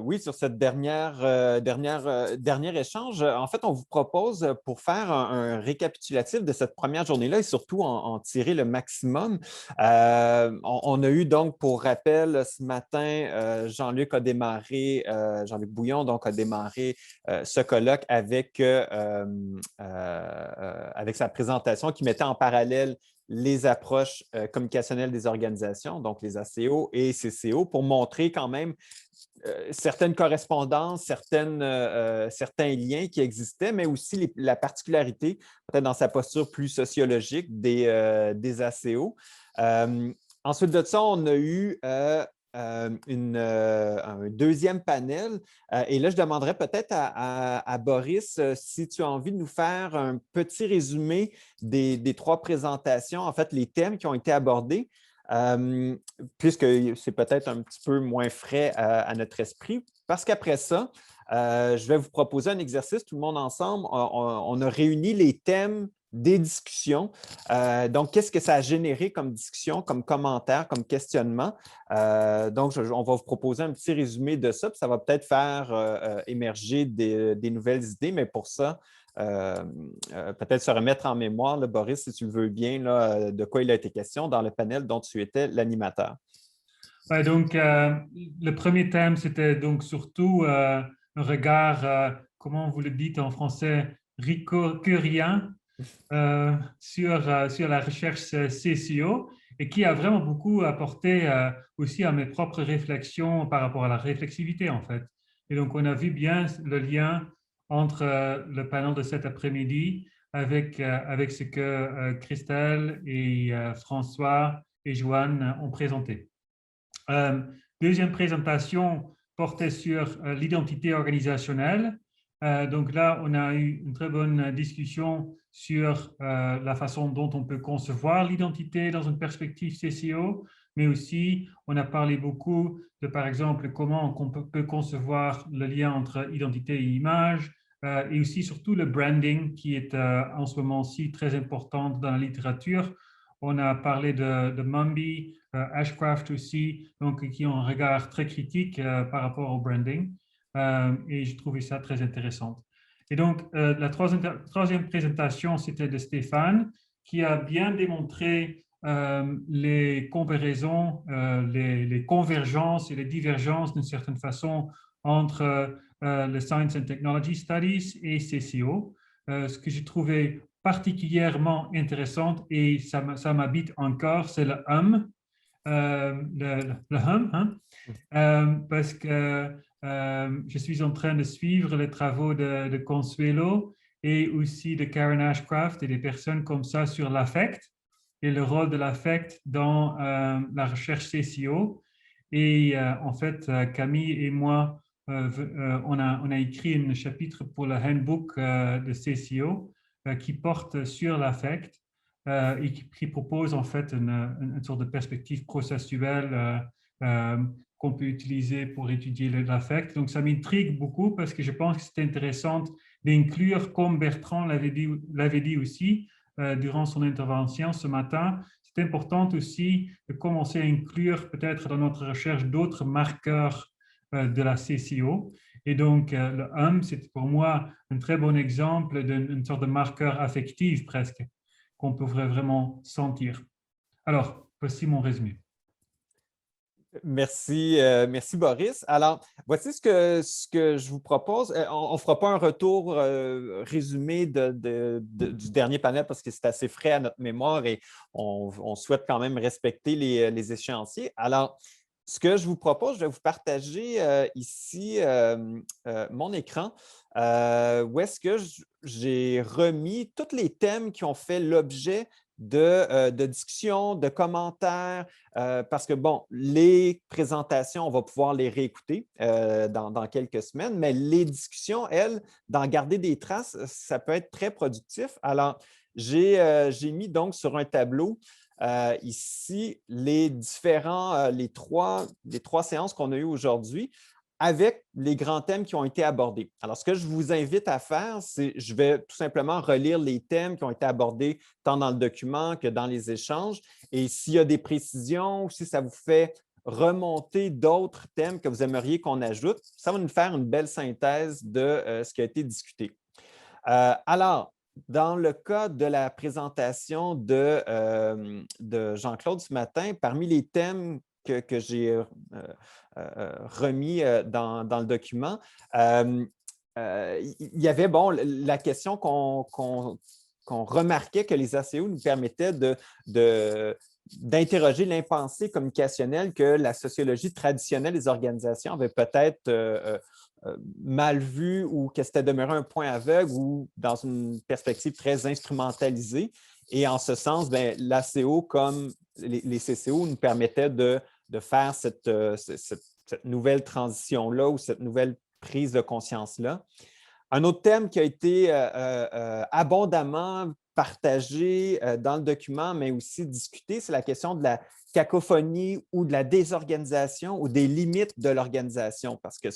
Oui, sur cette dernier échange, en fait, on vous propose pour faire un récapitulatif de cette première journée-là et surtout en tirer le maximum. On a eu donc, pour rappel, ce matin, Jean-Luc Bouillon donc, a démarré ce colloque avec sa présentation qui mettait en parallèle les approches communicationnelles des organisations, donc les ACO et CCO, pour montrer quand même certaines correspondances, certains liens qui existaient, mais aussi la particularité, peut-être dans sa posture plus sociologique des ACO. Ensuite de ça, on a eu un deuxième panel. Et là, je demanderais peut-être à Boris si tu as envie de nous faire un petit résumé des trois présentations, en fait, les thèmes qui ont été abordés. Puisque c'est peut-être un petit peu moins frais à notre esprit. Parce qu'après ça, je vais vous proposer un exercice, tout le monde ensemble. On a réuni les thèmes des discussions. Donc, qu'est-ce que ça a généré comme discussion, comme commentaire, comme questionnement? Donc, on va vous proposer un petit résumé de ça, puis ça va peut-être faire émerger des nouvelles idées, mais pour ça, peut-être se remettre en mémoire, là, Boris, si tu le veux bien, là, de quoi il a été question dans le panel dont tu étais l'animateur. Ouais, donc, le premier thème, c'était donc surtout un regard, comment vous le dites en français, ricoeur sur la recherche CCO et qui a vraiment beaucoup apporté aussi à mes propres réflexions par rapport à la réflexivité, en fait. Et donc, on a vu bien le lien entre le panel de cet après-midi avec ce que Christelle et François et Joanne ont présenté. Deuxième présentation portait sur l'identité organisationnelle. Donc là, on a eu une très bonne discussion sur la façon dont on peut concevoir l'identité dans une perspective CCO, mais aussi on a parlé beaucoup de, par exemple, comment on peut concevoir le lien entre identité et image, et aussi surtout le branding qui est en ce moment-ci très important dans la littérature. On a parlé de Mumby, Ashcraft aussi, donc qui ont un regard très critique par rapport au branding. Et j'ai trouvé ça très intéressant. Et donc, la troisième présentation, c'était de Stéphane, qui a bien démontré les comparaisons, les convergences et les divergences d'une certaine façon entre le Science and Technology Studies et CCO. Ce que j'ai trouvé particulièrement intéressant et ça m'habite encore, c'est le hum, le hum, hein? Parce que je suis en train de suivre les travaux de Consuelo et aussi de Karen Ashcraft et des personnes comme ça sur l'affect et le rôle de l'affect dans la recherche CCO. Et en fait, Camille et moi, on a écrit un chapitre pour le handbook de CCO qui porte sur l'affect et qui propose en fait une sorte de perspective processuelle qu'on peut utiliser pour étudier l'affect. Donc, ça m'intrigue beaucoup parce que je pense que c'est intéressant d'inclure, comme Bertrand l'avait dit aussi durant son intervention ce matin, c'est important aussi de commencer à inclure peut-être dans notre recherche d'autres marqueurs de la CCO. Et donc, le hum, c'est pour moi un très bon exemple d'une sorte de marqueur affectif presque qu'on pourrait vraiment sentir. Alors, voici mon résumé. Merci Boris. Alors, voici ce que je vous propose. On ne fera pas un retour résumé du dernier panel parce que c'est assez frais à notre mémoire et on souhaite quand même respecter les échéanciers. Alors, ce que je vous propose, je vais vous partager ici mon écran où est-ce que j'ai remis tous les thèmes qui ont fait l'objet de discussions, de commentaires, parce que, bon, les présentations, on va pouvoir les réécouter dans quelques semaines, mais les discussions, elles, d'en garder des traces, ça peut être très productif. Alors, j'ai mis donc sur un tableau ici les trois séances qu'on a eues aujourd'hui avec les grands thèmes qui ont été abordés. Alors, ce que je vous invite à faire, c'est je vais tout simplement relire les thèmes qui ont été abordés tant dans le document que dans les échanges. Et s'il y a des précisions ou si ça vous fait remonter d'autres thèmes que vous aimeriez qu'on ajoute. Ça va nous faire une belle synthèse de ce qui a été discuté. Alors, dans le cas de la présentation de Jean-Claude ce matin, parmi les thèmes que j'ai remis dans le document, il y avait la question qu'on remarquait que les ACO nous permettaient d'interroger l'impensé communicationnel que la sociologie traditionnelle des organisations avait peut-être mal vu ou que c'était demeuré un point aveugle ou dans une perspective très instrumentalisée. Et en ce sens, l'ACO comme les CCO nous permettaient de faire cette nouvelle transition-là ou cette nouvelle prise de conscience-là. Un autre thème qui a été abondamment partagé dans le document, mais aussi discuté, c'est la question de la cacophonie ou de la désorganisation ou des limites de l'organisation. Parce que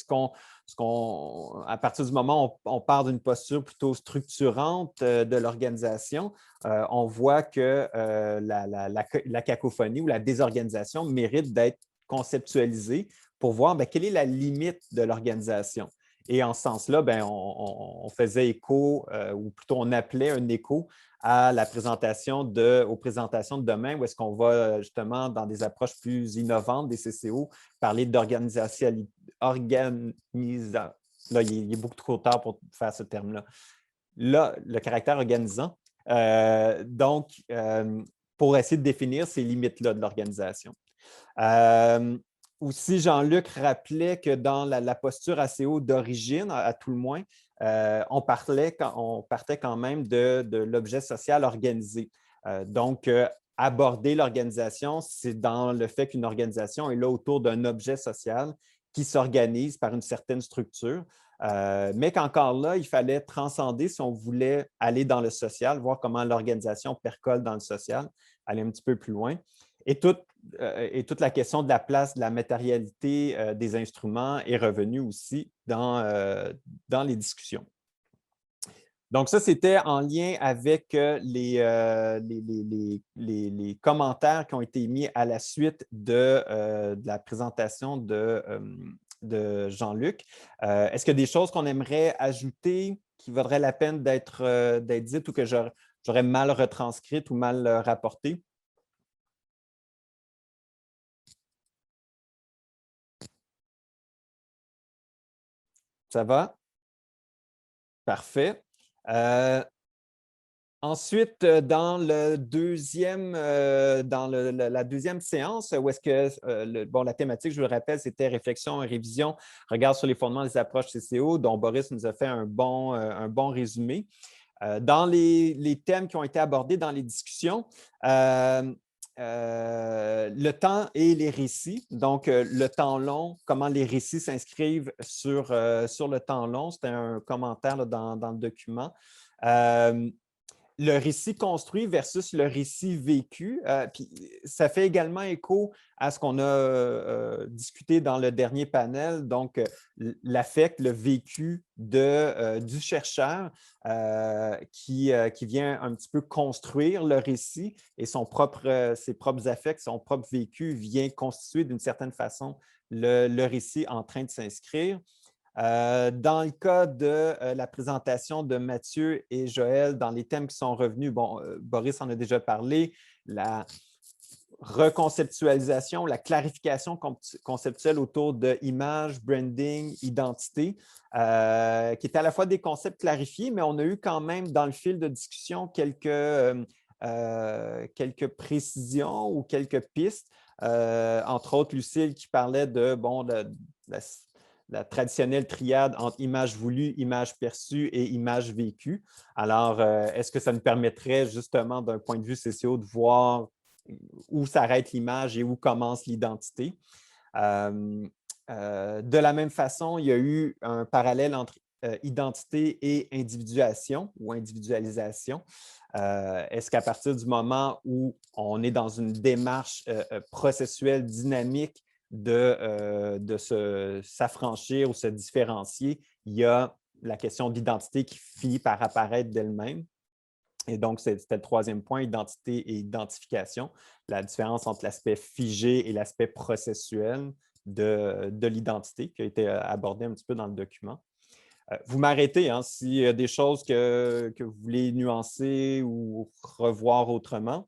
à partir du moment où on part d'une posture plutôt structurante de l'organisation, on voit que la cacophonie ou la désorganisation mérite d'être conceptualisée pour voir quelle est la limite de l'organisation. Et en ce sens-là, on faisait écho, ou plutôt on appelait un écho à la présentation aux présentations de demain, où est-ce qu'on va justement, dans des approches plus innovantes des CCO, parler d'organisation. Là, il est beaucoup trop tard pour faire ce terme-là. Là, le caractère organisant. Pour essayer de définir ces limites-là de l'organisation. Aussi, Jean-Luc rappelait que dans la posture ACO d'origine, à tout le moins, on partait quand même de l'objet social organisé. Aborder l'organisation, c'est dans le fait qu'une organisation est là autour d'un objet social qui s'organise par une certaine structure, mais qu'encore là, il fallait transcender si on voulait aller dans le social, voir comment l'organisation percole dans le social, aller un petit peu plus loin. Et toute la question de la place de la matérialité des instruments est revenue aussi dans les discussions. Donc, ça, c'était en lien avec les commentaires qui ont été mis à la suite de la présentation de Jean-Luc. Est-ce qu'il y a des choses qu'on aimerait ajouter qui vaudraient la peine d'être dites ou que j'aurais mal retranscrites ou mal rapportées? Ça va? Parfait. Ensuite, dans la deuxième séance, où est-ce que, la thématique, je vous le rappelle, c'était réflexion et révision, regard sur les fondements des approches CCO, dont Boris nous a fait un bon résumé. Dans les thèmes qui ont été abordés dans les discussions, le temps et les récits. Donc, le temps long, comment les récits s'inscrivent sur le temps long. C'était un commentaire là, dans le document. Le récit construit versus le récit vécu. Puis ça fait également écho à ce qu'on a discuté dans le dernier panel, donc l'affect, le vécu du chercheur qui vient un petit peu construire le récit et ses propres affects, son propre vécu vient constituer d'une certaine façon le récit en train de s'inscrire. Dans le cas de la présentation de Mathieu et Joël, dans les thèmes qui sont revenus, Boris en a déjà parlé, la reconceptualisation, la clarification conceptuelle autour de image, branding, identité, qui est à la fois des concepts clarifiés, mais on a eu quand même dans le fil de discussion quelques précisions ou quelques pistes, entre autres Lucille qui parlait de la traditionnelle triade entre image voulue, image perçue et image vécue. Alors, est-ce que ça nous permettrait justement, d'un point de vue CCO, de voir où s'arrête l'image et où commence l'identité? De la même façon, il y a eu un parallèle entre identité et individuation ou individualisation. Est-ce qu'à partir du moment où on est dans une démarche processuelle dynamique de s'affranchir ou se différencier, il y a la question d'identité qui finit par apparaître d'elle-même. Et donc, c'était le troisième point, identité et identification, la différence entre l'aspect figé et l'aspect processuel de l'identité qui a été abordé un petit peu dans le document. Vous m'arrêtez hein, s'il y a des choses que vous voulez nuancer ou revoir autrement.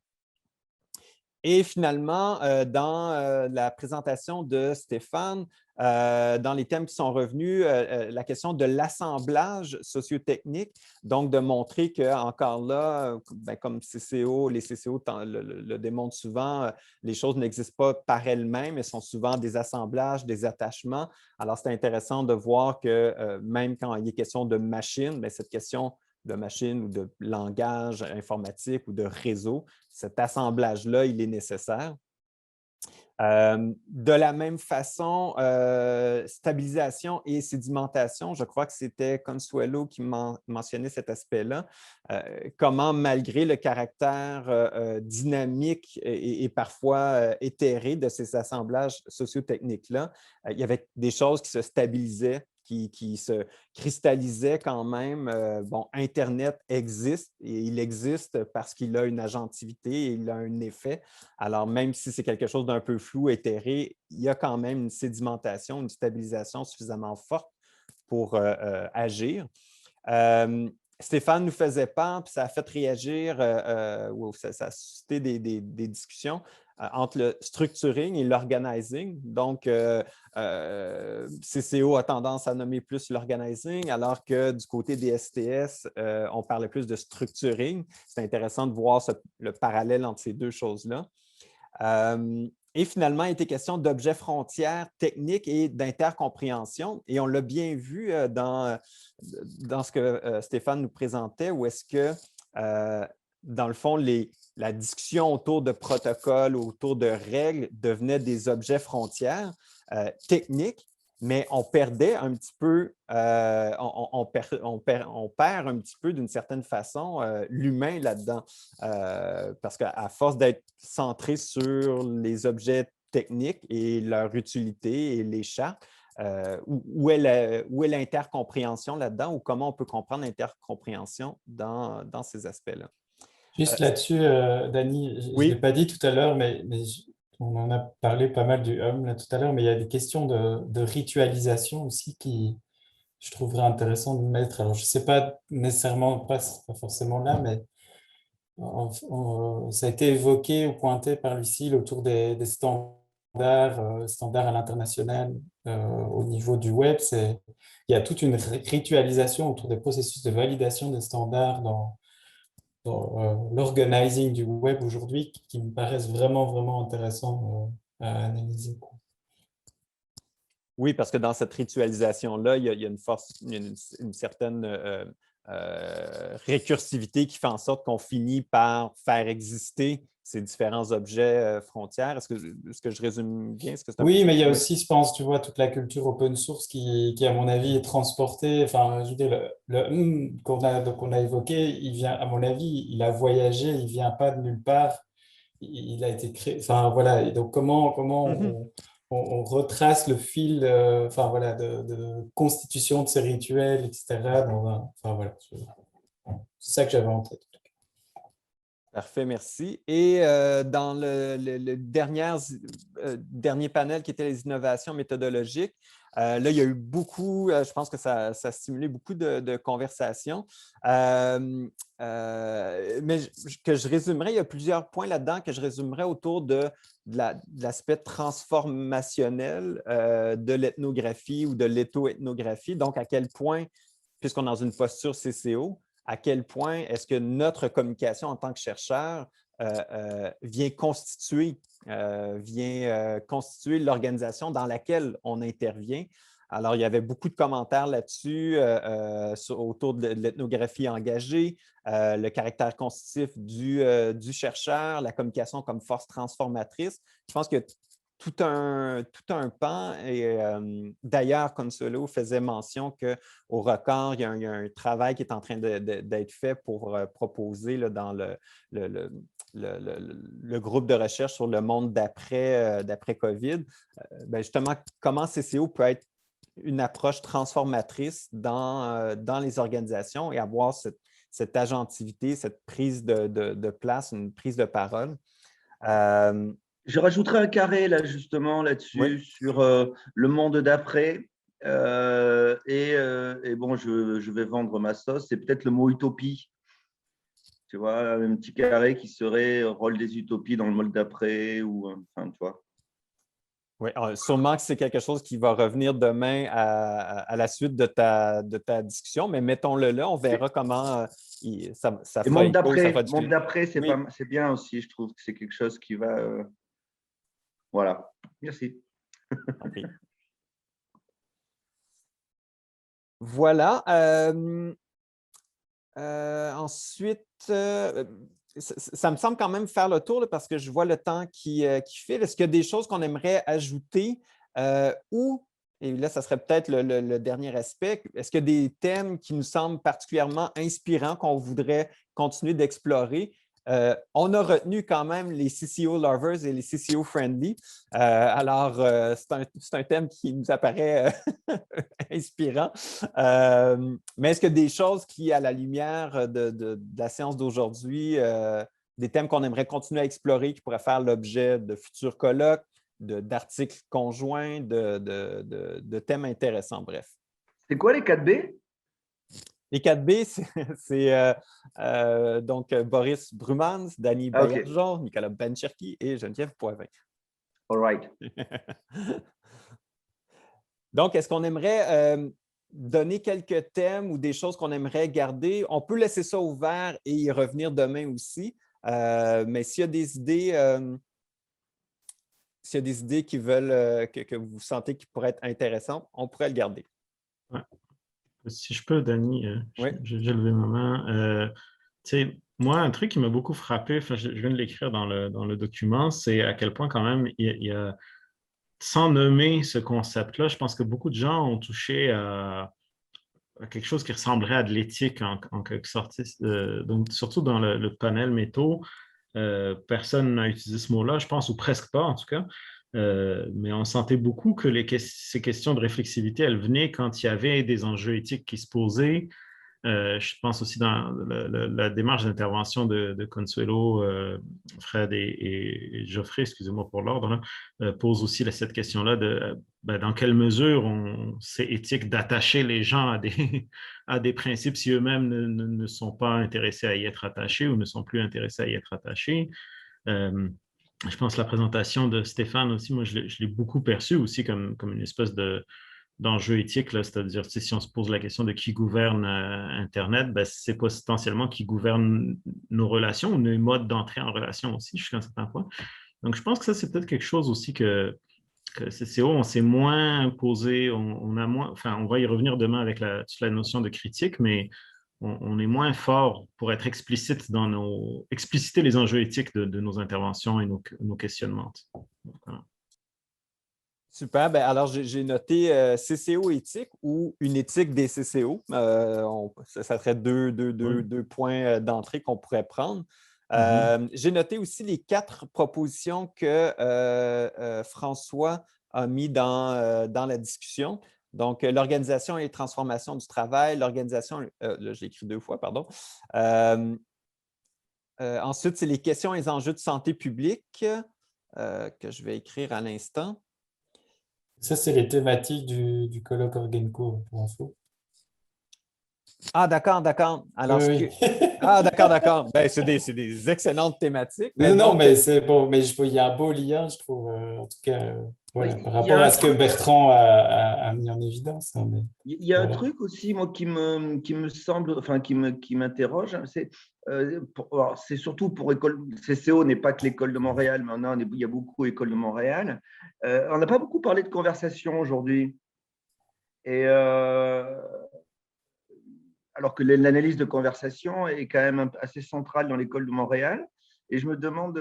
Et finalement, dans la présentation de Stéphane, dans les thèmes qui sont revenus, la question de l'assemblage sociotechnique, donc de montrer qu'encore là, ben, comme CCO, les CCO le démontrent souvent, les choses n'existent pas par elles-mêmes, elles sont souvent des assemblages, des attachements. Alors, c'est intéressant de voir que même quand il est question de machine, bien, cette question de machine ou de langage informatique ou de réseau, cet assemblage-là, il est nécessaire. De la même façon, stabilisation et sédimentation, je crois que c'était Consuelo qui mentionnait cet aspect-là. Comment, malgré le caractère dynamique et parfois éthéré de ces assemblages sociotechniques-là, il y avait des choses qui se stabilisaient, qui se cristallisaient quand même. Bon, Internet existe et il existe parce qu'il a une agentivité et il a un effet. Alors, même si c'est quelque chose d'un peu flou, éthéré, il y a quand même une sédimentation, une stabilisation suffisamment forte pour agir. Stéphane nous faisait part, puis ça a fait réagir, ça a suscité des discussions entre le structuring et l'organizing. Donc, CCO a tendance à nommer plus l'organizing, alors que du côté des STS, on parlait plus de structuring. C'est intéressant de voir le parallèle entre ces deux choses-là. Et finalement, il était question d'objets frontières techniques et d'intercompréhension. Et on l'a bien vu dans ce que Stéphane nous présentait, où est-ce que, dans le fond, la discussion autour de protocoles, autour de règles devenait des objets frontières techniques, mais on perdait un petit peu, on perd un petit peu d'une certaine façon l'humain là-dedans. Parce qu'à force d'être centré sur les objets techniques et leur utilité et les chartes, où est l'intercompréhension là-dedans ou comment on peut comprendre l'intercompréhension dans ces aspects-là? Juste là-dessus, Dani, je ne l'ai Oui, pas dit tout à l'heure, on en a parlé pas mal du hum là tout à l'heure, mais il y a des questions de ritualisation aussi qui, je trouverais intéressant de mettre. Alors, je ne sais pas nécessairement, pas forcément là, mais ça a été évoqué ou pointé par Lucille autour des standards à l'international au niveau du web. Il y a toute une ritualisation autour des processus de validation des standards dans l'organizing du web aujourd'hui qui me paraissent vraiment, vraiment intéressants à analyser. oui, parce que dans cette ritualisation-là, il y a une force, une certaine récursivité qui fait en sorte qu'on finit par faire exister ces différents objets frontières. Est-ce que je résume bien? Est-ce que c'est un peu Oui, ça? mais il y a Oui. aussi, je pense, tu vois, toute la culture open source qui à mon avis, est transportée. Enfin, je veux dire, qu'on a évoqué, il vient, à mon avis, il a voyagé, il vient pas de nulle part. Il a été créé. Enfin, voilà. Et donc, comment Mhm. on retrace le fil, enfin, voilà, de constitution de ces rituels, etc. Enfin, voilà. C'est ça que j'avais en tête. Parfait, merci. Et dans le dernier panel qui était les innovations méthodologiques, là, il y a eu beaucoup, je pense que ça a stimulé beaucoup de conversations. Mais que je résumerai, il y a plusieurs points là-dedans que je résumerai autour de l'aspect transformationnel de l'ethnographie ou de l'étho-ethnographie. Donc, à quel point, puisqu'on est dans une posture CCO, à quel point est-ce que notre communication en tant que chercheur vient constituer l'organisation dans laquelle on intervient. Alors, il y avait beaucoup de commentaires là-dessus autour de l'ethnographie engagée, le caractère constitutif du chercheur, la communication comme force transformatrice. Je pense que tout un pan. Et d'ailleurs, Consuelo faisait mention qu'au record, il y a un travail qui est en train d'être fait pour proposer là, dans le groupe de recherche sur le monde d'après COVID, ben justement, comment CCO peut être une approche transformatrice dans les organisations et avoir cette agentivité, cette prise de place, une prise de parole. Je rajouterai un carré là justement là-dessus sur le monde d'après. Et bon, je vais vendre ma sauce. C'est peut-être le mot utopie. Tu vois, un petit carré qui serait rôle des utopies dans le monde d'après ou enfin, tu vois. Oui, sûrement que c'est quelque chose qui va revenir demain à la suite de ta discussion, mais mettons-le là, on verra comment ça Et fera monde écho, ça d'après, fera du monde d'après, oui. c'est bien aussi. Je trouve que c'est quelque chose qui va. Voilà. Merci. Okay. Voilà. Ensuite, ça me semble quand même faire le tour là, parce que je vois le temps qui file. Est-ce qu'il y a des choses qu'on aimerait ajouter ou, et là, ça serait peut-être le dernier aspect, est-ce qu'il y a des thèmes qui nous semblent particulièrement inspirants qu'on voudrait continuer d'explorer? On a retenu quand même les CCO lovers et les CCO friendly. Alors, c'est un thème qui nous apparaît inspirant. Mais est-ce qu'il y a des choses qui, à la lumière de la séance d'aujourd'hui, des thèmes qu'on aimerait continuer à explorer, qui pourraient faire l'objet de futurs colloques, d'articles conjoints, de thèmes intéressants, bref. C'est quoi les 4B? Les 4B, c'est donc Boris Brumans, Danny Baillargeon, Nicolas Bencherki et Geneviève Poivin. All right. Donc, est-ce qu'on aimerait donner quelques thèmes ou des choses qu'on aimerait garder? On peut laisser ça ouvert et y revenir demain aussi. Mais s'il y a des idées qui veulent que vous sentez qui pourraient être intéressantes, on pourrait le garder. Ouais. Si je peux, Danny, oui. j'ai levé ma main. Moi, un truc qui m'a beaucoup frappé, je viens de l'écrire dans le document, c'est à quel point quand même il y a sans nommer ce concept-là, je pense que beaucoup de gens ont touché à quelque chose qui ressemblerait à de l'éthique en quelque sorte. Donc, surtout dans le panel métaux, personne n'a utilisé ce mot-là, je pense, ou presque pas en tout cas. Mais on sentait beaucoup que ces questions de réflexivité, elles venaient quand il y avait des enjeux éthiques qui se posaient. Je pense aussi dans la démarche d'intervention de Consuelo, Fred et Geoffrey, excusez-moi pour l'ordre, pose aussi cette question-là de dans quelle mesure c'est éthique d'attacher les gens à des principes si eux-mêmes ne sont pas intéressés à y être attachés ou ne sont plus intéressés à y être attachés. Je pense que la présentation de Stéphane aussi, moi, je l'ai beaucoup perçu aussi comme une espèce d'enjeu éthique, c'est-à-dire si on se pose la question de qui gouverne Internet, c'est potentiellement qui gouverne nos relations, nos modes d'entrée en relation aussi jusqu'à un certain point. Donc, je pense que ça, c'est peut-être quelque chose aussi que CCO, on s'est moins posé, on a moins, enfin, on va y revenir demain avec toute la notion de critique, mais on est moins fort pour être explicite expliciter les enjeux éthiques de nos interventions et nos questionnements. Donc, voilà. Super. Ben, alors, j'ai noté CCO éthique ou une éthique des CCO. Ça serait deux points d'entrée qu'on pourrait prendre. J'ai noté aussi les 4 propositions que François a mis dans la discussion. Donc, l'organisation et les transformations du travail, l'organisation, là, j'ai écrit 2 fois, pardon. Ensuite, c'est les questions et les enjeux de santé publique que je vais écrire à l'instant. Ça, c'est les thématiques du colloque Orgenco, pour info. Ah, d'accord. Alors, oui. Ah, d'accord. Ben, c'est des excellentes thématiques. Non, mais c'est bon, mais il y a un beau lien, je trouve, en tout cas, voilà, par rapport à ce que Bertrand a mis en évidence. Hein, mais, il y a un truc aussi, moi, qui me semble, enfin, qui m'interroge, c'est surtout pour école, CCO n'est pas que l'école de Montréal, mais il y a beaucoup d'écoles de Montréal. On n'a pas beaucoup parlé de conversation aujourd'hui. Et alors que l'analyse de conversation est quand même assez centrale dans l'école de Montréal. Et je me demande,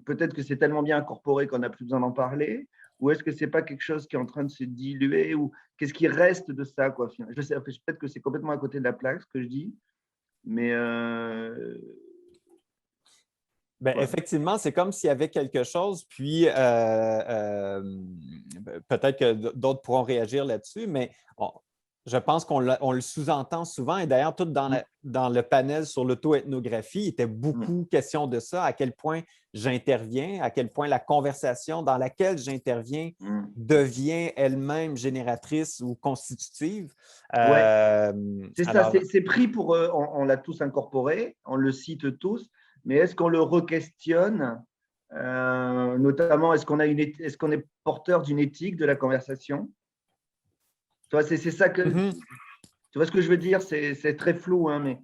peut-être que c'est tellement bien incorporé qu'on n'a plus besoin d'en parler, ou est-ce que ce n'est pas quelque chose qui est en train de se diluer, ou qu'est-ce qui reste de ça, quoi. Je sais, peut-être que c'est complètement à côté de la plaque, ce que je dis, mais… Effectivement, c'est comme s'il y avait quelque chose, puis peut-être que d'autres pourront réagir là-dessus, mais Je pense on le sous-entend souvent. Et d'ailleurs, tout dans le panel sur l'auto-ethnographie, il était beaucoup question de ça, à quel point j'interviens, à quel point la conversation dans laquelle j'interviens devient elle-même génératrice ou constitutive. Ouais. C'est ça, Alors, c'est pris pour eux, on l'a tous incorporé, on le cite tous, mais est-ce qu'on le re-questionne notamment, est-ce qu'on est porteur d'une éthique de la conversation? Tu vois, c'est ça que. Tu vois ce que je veux dire? C'est très flou, hein, mais.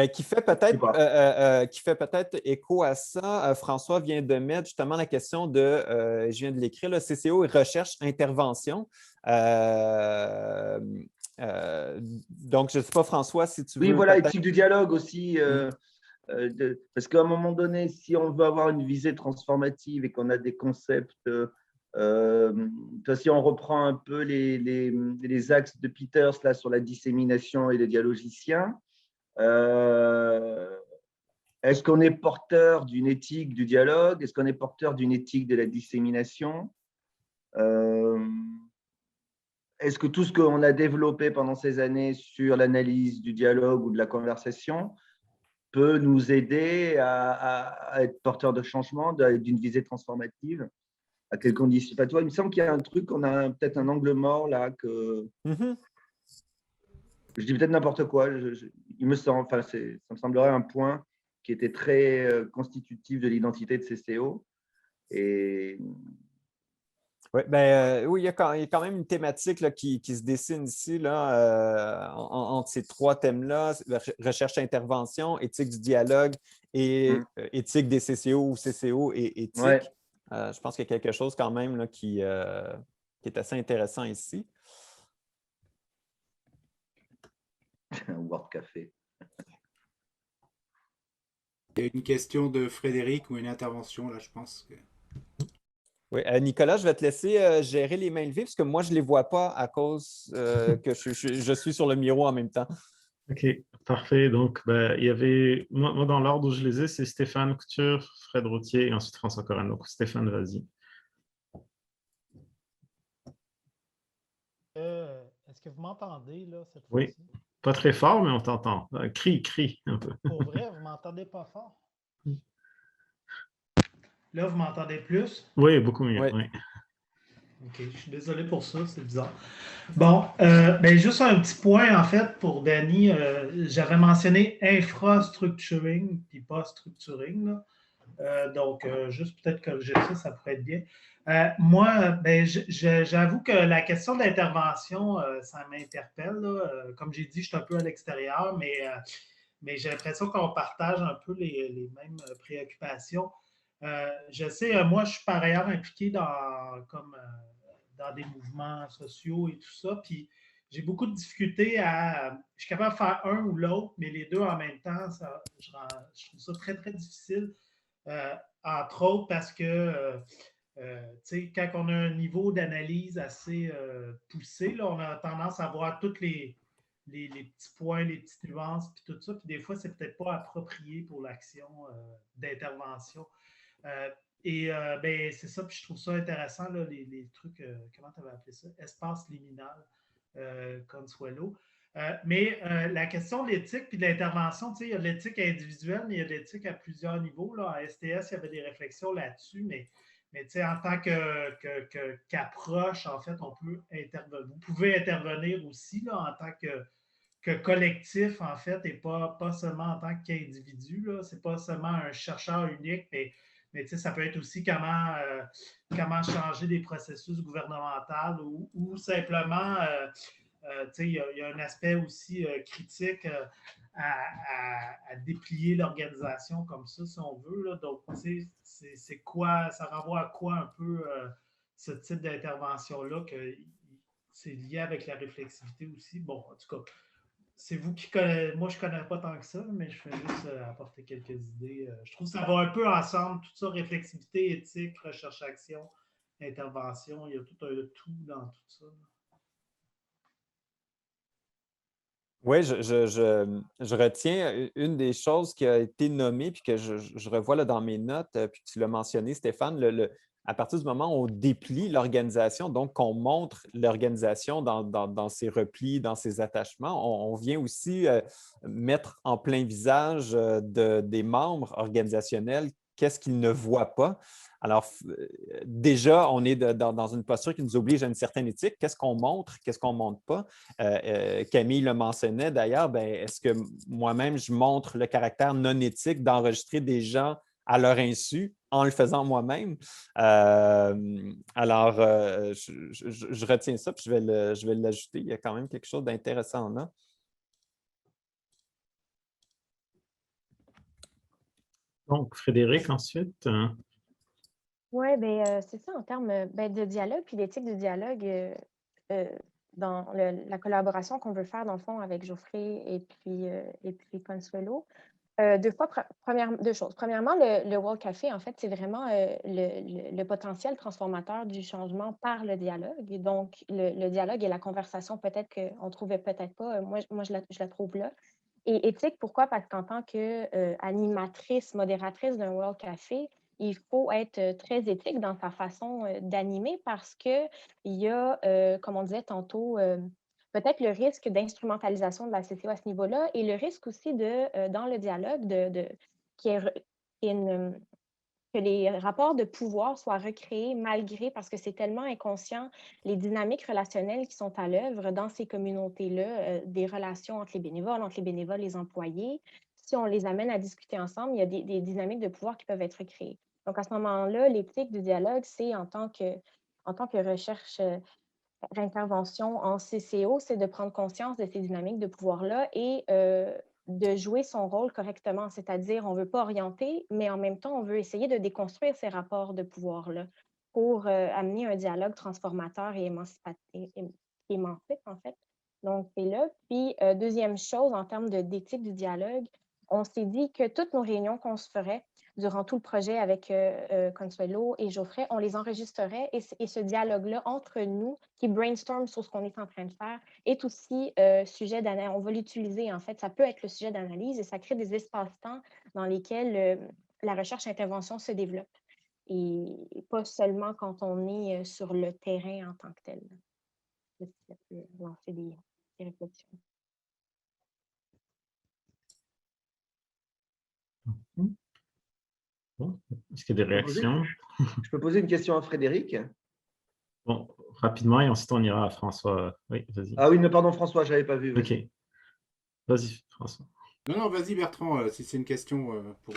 qui fait peut-être écho à ça. François vient de mettre justement la question de, je viens de l'écrire, le CCO et recherche-intervention. Donc, je ne sais pas, François, si tu veux. Oui, voilà, éthique du dialogue aussi. Parce qu'à un moment donné, si on veut avoir une visée transformative et qu'on a des concepts, si on reprend un peu les axes de Peters là, sur la dissémination et les dialogiciens, est-ce qu'on est porteur d'une éthique du dialogue? Est-ce qu'on est porteur d'une éthique de la dissémination? Est-ce que tout ce qu'on a développé pendant ces années sur l'analyse du dialogue ou de la conversation peut nous aider à être porteur de changement, d'une visée transformative? À quelles conditions? Toi, il me semble qu'il y a un truc, on a peut-être un angle mort là, que je dis peut-être n'importe quoi. Il me semble, ça me semblerait un point qui était très constitutif de l'identité de CCO. Et oui, oui, il y a quand même une thématique là, qui se dessine ici là, entre ces trois thèmes-là, recherche-intervention, éthique du dialogue et éthique des CCO ou CCO et éthique. Ouais. Je pense qu'il y a quelque chose quand même là, qui est assez intéressant ici. Word Café. Il y a une question de Frédéric ou une intervention, là, je pense. Oui, Nicolas, je vais te laisser gérer les mains levées parce que moi, je ne les vois pas à cause que je suis sur le micro en même temps. OK, parfait. Donc, il y avait, moi, dans l'ordre où je les ai, c'est Stéphane Couture, Fred Routier et ensuite François Coran. Donc, Stéphane, vas-y. Est-ce que vous m'entendez, là, cette Oui, fois-ci? pas très fort, mais on t'entend. Crie un peu. Pour vrai, vous m'entendez pas fort? Là, vous m'entendez plus? Oui, beaucoup mieux. Oui. OK, je suis désolé pour ça, c'est bizarre. Bon, juste un petit point, en fait, pour Danny. J'avais mentionné infrastructuring, puis pas structuring. Donc, juste peut-être corriger ça, ça pourrait être bien. Moi, j'avoue que la question de l'intervention, ça m'interpelle. Comme j'ai dit, je suis un peu à l'extérieur, mais j'ai l'impression qu'on partage un peu les mêmes préoccupations. Je sais, moi, je suis par ailleurs impliqué dans des mouvements sociaux et tout ça, puis j'ai beaucoup de difficultés je suis capable de faire un ou l'autre, mais les deux en même temps, je trouve ça très, très difficile. Entre autres parce que quand on a un niveau d'analyse assez poussé, là, on a tendance à voir tous les petits points, les petites nuances, puis tout ça. Puis des fois, c'est peut-être pas approprié pour l'action d'intervention. C'est ça, puis je trouve ça intéressant, là, les trucs, comment tu avais appelé ça? Espace liminal, Consuelo. Mais la question de l'éthique puis de l'intervention, il y a de l'éthique individuelle, mais il y a de l'éthique à plusieurs niveaux. Là. À STS, il y avait des réflexions là-dessus, mais en tant qu'approche, en fait, on peut intervenir. Vous pouvez intervenir aussi là, en tant que collectif, en fait, et pas seulement en tant qu'individu. Ce n'est pas seulement un chercheur unique, mais ça peut être aussi comment changer des processus gouvernementaux ou simplement, il y a un aspect aussi critique à déplier l'organisation comme ça, si on veut. Là. Donc, c'est quoi, ça renvoie à quoi un peu ce type d'intervention-là, que c'est lié avec la réflexivité aussi. Bon, en tout cas, c'est vous qui connaissez. Moi, je ne connais pas tant que ça, mais je fais juste apporter quelques idées. Je trouve que ça va un peu ensemble, tout ça, réflexivité, éthique, recherche-action, intervention. Il y a tout un tout dans tout ça. Oui, je retiens une des choses qui a été nommée puis que je revois là, dans mes notes, puis tu l'as mentionné, Stéphane, à partir du moment où on déplie l'organisation, donc qu'on montre l'organisation dans ses replis, dans ses attachements, on vient aussi mettre en plein visage des membres organisationnels qu'est-ce qu'ils ne voient pas. Alors, déjà, on est dans une posture qui nous oblige à une certaine éthique. Qu'est-ce qu'on montre, qu'est-ce qu'on ne montre pas? Camille le mentionnait d'ailleurs, ben, est-ce que moi-même, je montre le caractère non éthique d'enregistrer des gens à leur insu en le faisant moi-même? Alors, je retiens ça, puis je vais l'ajouter. Il y a quand même quelque chose d'intéressant là. Donc, Frédéric, ensuite. Oui, ben, c'est ça en termes de dialogue, puis l'éthique du dialogue dans la collaboration qu'on veut faire, dans le fond, avec Geoffrey et puis Consuelo. Deux choses. Premièrement, le World Café, en fait, c'est vraiment le potentiel transformateur du changement par le dialogue. Et donc, le dialogue et la conversation, peut-être qu'on ne trouvait peut-être pas. Moi, je la trouve là. Et éthique, pourquoi? Parce qu'en tant qu'animatrice, modératrice d'un World Café, il faut être très éthique dans sa façon d'animer parce qu'il y a, comme on disait tantôt, peut-être le risque d'instrumentalisation de la CCO à ce niveau-là et le risque aussi dans le dialogue qu'il y ait que les rapports de pouvoir soient recréés malgré, parce que c'est tellement inconscient, les dynamiques relationnelles qui sont à l'œuvre dans ces communautés-là, des relations entre les bénévoles, les employés. Si on les amène à discuter ensemble, il y a des dynamiques de pouvoir qui peuvent être recréées. Donc, à ce moment-là, l'éthique du dialogue, c'est en tant que recherche, intervention en CCO, c'est de prendre conscience de ces dynamiques de pouvoir-là et de jouer son rôle correctement, c'est-à-dire on ne veut pas orienter, mais en même temps, on veut essayer de déconstruire ces rapports de pouvoir-là pour amener un dialogue transformateur et émancipe, en fait. Donc, c'est là. Puis, deuxième chose, en termes d'éthique du dialogue, on s'est dit que toutes nos réunions qu'on se ferait durant tout le projet avec Consuelo et Geoffrey, on les enregistrerait et ce dialogue-là entre nous qui brainstorm sur ce qu'on est en train de faire est aussi sujet d'analyse. On va l'utiliser, en fait. Ça peut être le sujet d'analyse et ça crée des espaces-temps dans lesquels la recherche-intervention se développe et pas seulement quand on est sur le terrain en tant que tel. Ça peut lancer des réflexions. Bon, est-ce qu'il y a des réactions? Je peux poser une question à Frédéric? Bon, rapidement, et ensuite on ira à François. Oui, vas-y. Ah oui, mais pardon, François, je n'avais pas vu. OK. Vas-y, François. Non, vas-y, Bertrand, si c'est une question pour...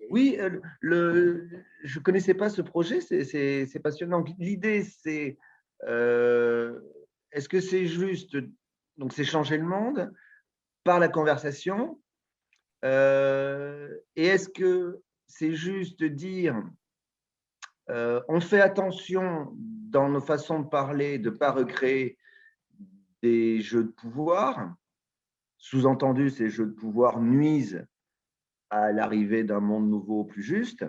Oui, je ne connaissais pas ce projet, c'est passionnant. L'idée, c'est, est-ce que c'est juste, donc c'est changer le monde par la conversation, et est-ce que c'est juste dire, on fait attention dans nos façons de parler, de ne pas recréer des jeux de pouvoir, sous-entendu, ces jeux de pouvoir nuisent à l'arrivée d'un monde nouveau plus juste,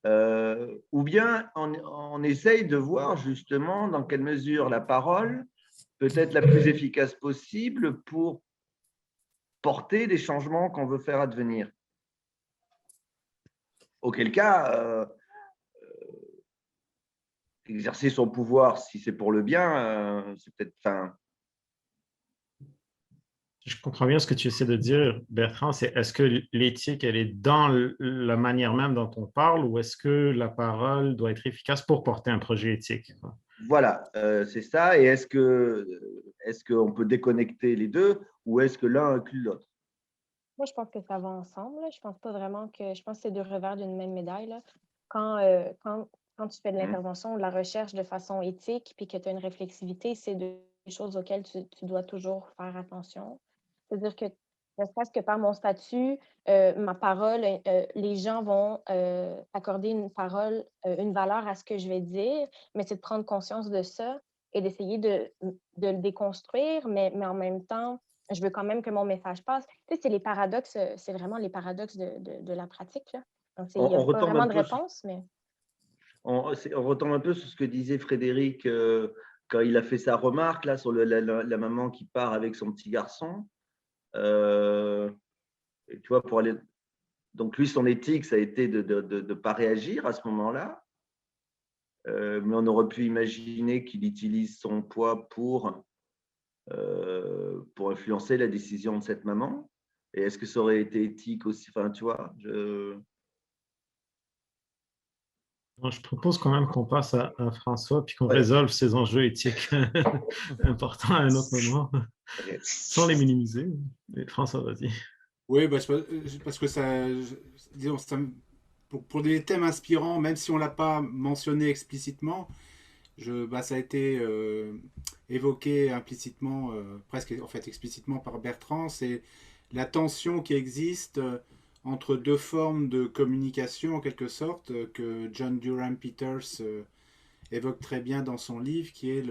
ou bien on essaye de voir justement dans quelle mesure la parole peut être la plus efficace possible pour porter les changements qu'on veut faire advenir. Auquel cas, exercer son pouvoir, si c'est pour le bien, c'est peut-être... Je comprends bien ce que tu essaies de dire, Bertrand, c'est est-ce que l'éthique, elle est dans la manière même dont on parle ou est-ce que la parole doit être efficace pour porter un projet éthique? Voilà, c'est ça. Et est-ce qu'on peut déconnecter les deux ou est-ce que l'un inclut l'autre? Moi, je pense que ça va ensemble. Je pense pas vraiment que... Je pense que c'est deux revers d'une même médaille. Là. Quand tu fais de l'intervention ou de la recherche de façon éthique puis que tu as une réflexivité, c'est des choses auxquelles tu dois toujours faire attention. C'est-à-dire que, ne serait-ce que par mon statut, ma parole, les gens vont accorder une parole, une valeur à ce que je vais dire, mais c'est de prendre conscience de ça et d'essayer de le déconstruire, mais en même temps, je veux quand même que mon message passe. Tu sais, c'est les paradoxes, c'est vraiment les paradoxes de la pratique, là. Donc, il n'y a pas vraiment de réponse, mais... On retombe un peu sur ce que disait Frédéric quand il a fait sa remarque là, sur la maman qui part avec son petit garçon. Et tu vois, pour aller... Donc, lui, son éthique, ça a été de ne pas réagir à ce moment-là. mais on aurait pu imaginer qu'il utilise son poids pour influencer la décision de cette maman. Et est-ce que ça aurait été éthique aussi? Enfin, tu vois, Bon, je propose quand même qu'on passe à François puis qu'on Ouais. résolve ces enjeux éthiques importants à un autre moment, sans les minimiser. Mais François, vas-y. Oui, bah, parce que ça, disons, pour des thèmes inspirants, même si on ne l'a pas mentionné explicitement, ça a été évoqué implicitement, presque en fait explicitement par Bertrand, c'est la tension qui existe entre deux formes de communication en quelque sorte que John Durham Peters évoque très bien dans son livre, qui est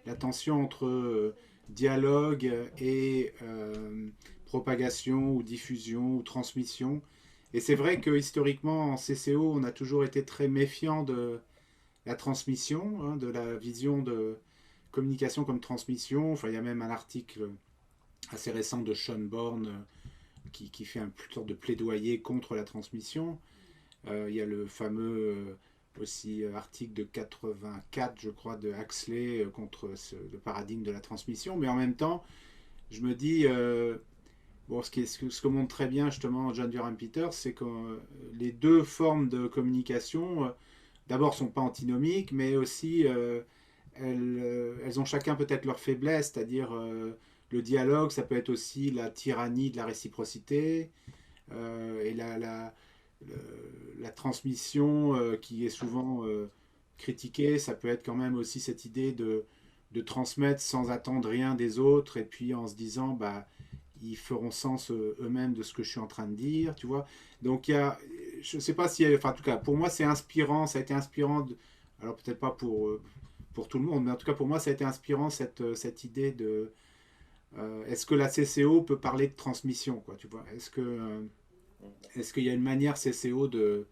la tension entre dialogue et propagation ou diffusion ou transmission. Et c'est vrai que historiquement en CCO, on a toujours été très méfiant de la transmission, hein, de la vision de communication comme transmission. Enfin, il y a même un article assez récent de Sean Bourne qui fait une sorte de plaidoyer contre la transmission. Il y a le fameux aussi article de 84, je crois, de Huxley contre le paradigme de la transmission. Mais en même temps, je me dis, ce que montre très bien justement John Durham Peters, c'est que les deux formes de communication, d'abord, ne sont pas antinomiques, mais aussi elles ont chacun peut-être leur faiblesse, c'est-à-dire le dialogue, ça peut être aussi la tyrannie de la réciprocité, et la transmission qui est souvent critiquée, ça peut être quand même aussi cette idée de transmettre sans attendre rien des autres, et puis en se disant, bah, ils feront sens eux-mêmes de ce que je suis en train de dire, tu vois. Donc, je ne sais pas si, enfin, en tout cas, pour moi, c'est inspirant, ça a été inspirant, alors peut-être pas pour tout le monde, mais en tout cas, pour moi, ça a été inspirant, cette idée de, est-ce que la CCO peut parler de transmission, quoi, tu vois. Est-ce qu'il y a une manière CCO de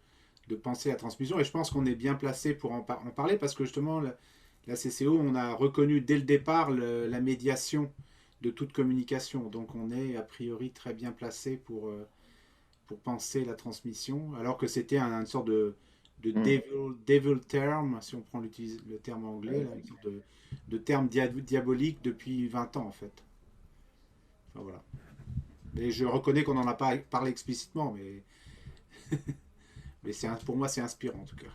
penser la transmission? Et je pense qu'on est bien placé pour en parler, parce que justement, la CCO, on a reconnu dès le départ la médiation de toute communication. Donc on est a priori très bien placé pour penser la transmission, alors que c'était une sorte de devil term, si on prend le terme anglais, là, une sorte de terme diabolique depuis 20 ans en fait. Enfin, voilà. Mais je reconnais qu'on n'en a pas parlé explicitement, mais, mais pour moi c'est inspirant en tout cas.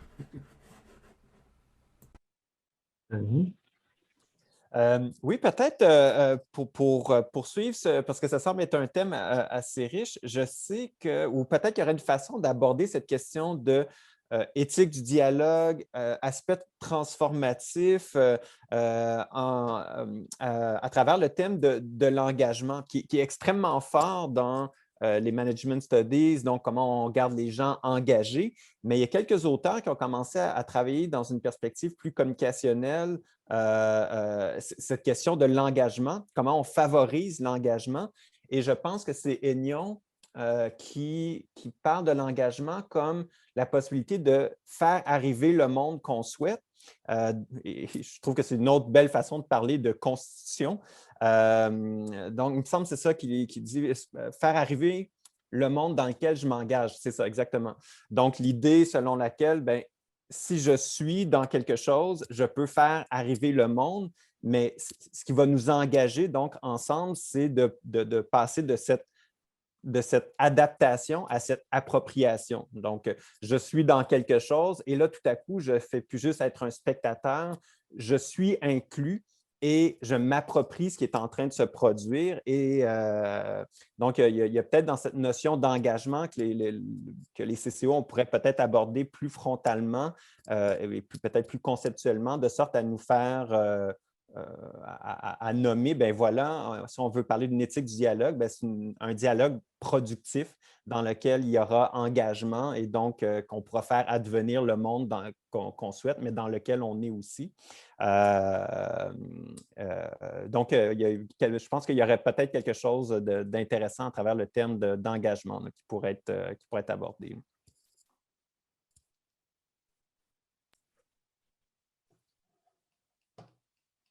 Oui, peut-être pour poursuivre, parce que ça semble être un thème assez riche, je sais que, ou peut-être qu'il y aurait une façon d'aborder cette question de éthique du dialogue, aspect transformatif à travers le thème de l'engagement, qui est extrêmement fort dans les management studies, donc comment on garde les gens engagés. Mais il y a quelques auteurs qui ont commencé à travailler dans une perspective plus communicationnelle, cette question de l'engagement, comment on favorise l'engagement. Et je pense que c'est Aignon qui parle de l'engagement comme la possibilité de faire arriver le monde qu'on souhaite. Et je trouve que c'est une autre belle façon de parler de constitution. Donc, il me semble que c'est ça qu'il dit, faire arriver le monde dans lequel je m'engage. C'est ça, exactement. Donc, l'idée selon laquelle, ben, si je suis dans quelque chose, je peux faire arriver le monde, mais ce qui va nous engager donc ensemble, c'est de passer de cette adaptation à cette appropriation. Donc, je suis dans quelque chose et là, tout à coup, je ne fais plus juste être un spectateur, je suis inclus et je m'approprie ce qui est en train de se produire. Et donc, il y a peut-être dans cette notion d'engagement que les CCO, on pourrait peut-être aborder plus frontalement et peut-être plus conceptuellement, de sorte à nous faire à nommer, ben voilà, si on veut parler d'une éthique du dialogue, ben c'est un dialogue productif dans lequel il y aura engagement et donc qu'on pourra faire advenir le monde qu'on souhaite, mais dans lequel on est aussi. Donc, je pense qu'il y aurait peut-être quelque chose d'intéressant à travers le terme d'engagement qui pourrait être abordé.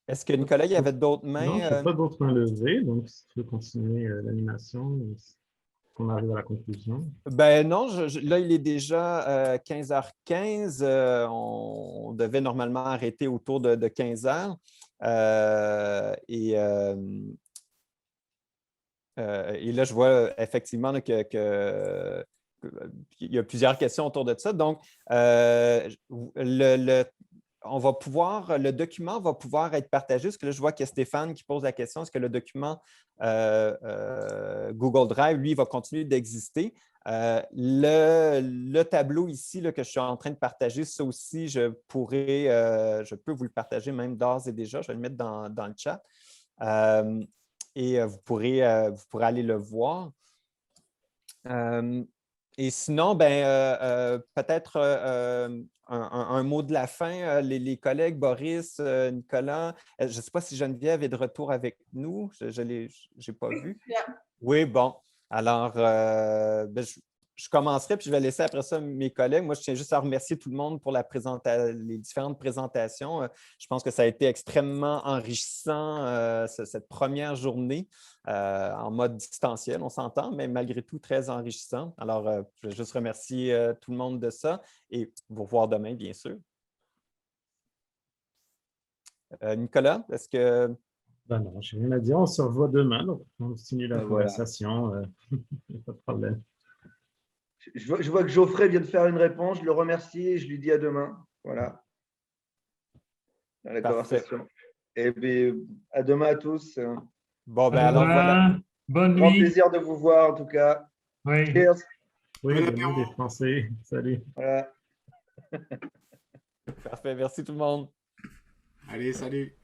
Est-ce que Nicolas, il y avait d'autres mains? Non, je n'ai pas d'autres mains levées, donc si tu veux continuer l'animation, qu'on arrive à la conclusion. Ben non, là, il est déjà 15h15. On devait normalement arrêter autour de 15 heures. Et là, je vois effectivement là, qu'il y a plusieurs questions autour de ça. Donc, le document va pouvoir être partagé. Parce que là, je vois qu'il y a Stéphane qui pose la question, est-ce que le document Google Drive, lui, va continuer d'exister? Le tableau ici là, que je suis en train de partager, ça aussi, je peux vous le partager même d'ores et déjà. Je vais le mettre dans le chat. Et vous pourrez aller le voir. Et sinon, peut-être un mot de la fin. Les collègues, Boris, Nicolas, je ne sais pas si Geneviève est de retour avec nous. Je n'ai pas vu. Oui, bon. Alors, je commencerai, puis je vais laisser après ça mes collègues. Moi, je tiens juste à remercier tout le monde pour les différentes présentations. Je pense que ça a été extrêmement enrichissant, cette première journée en mode distanciel, on s'entend, mais malgré tout très enrichissant. Alors, je vais juste remercier tout le monde de ça et vous revoir demain, bien sûr. Nicolas, est-ce que… Ben non, je n'ai rien à dire. On se revoit demain. Donc on continue la conversation. Pas de problème. Je vois que Geoffrey vient de faire une réponse. Je le remercie et je lui dis à demain. Voilà. Dans la conversation. Et bien, à demain à tous. Bon, ben alors voilà. Bonne nuit. Grand plaisir de vous voir en tout cas. Oui. Cheers. Oui, bonne nuit des Français. Salut. Voilà. Parfait. Merci tout le monde. Allez, salut.